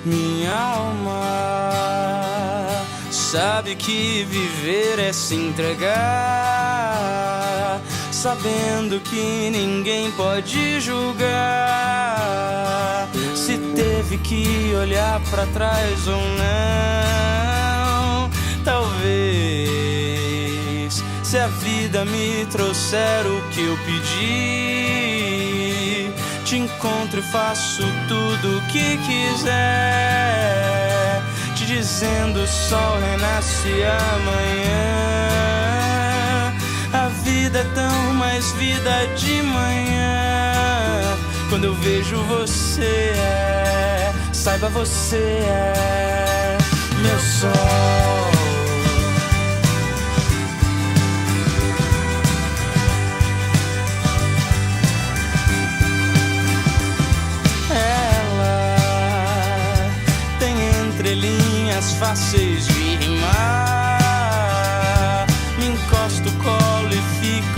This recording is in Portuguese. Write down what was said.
minha alma sabe que viver é se entregar, sabendo que ninguém pode julgar se teve que olhar pra trás ou não. Talvez, se a vida me trouxer o que eu pedi, te encontro e faço tudo o que quiser, te dizendo o sol renasce amanhã. A vida é tão mais vida de manhã. Quando eu vejo você, saiba você é meu sol. Entrelinhas fáceis de rimar, me encosto, colo e fico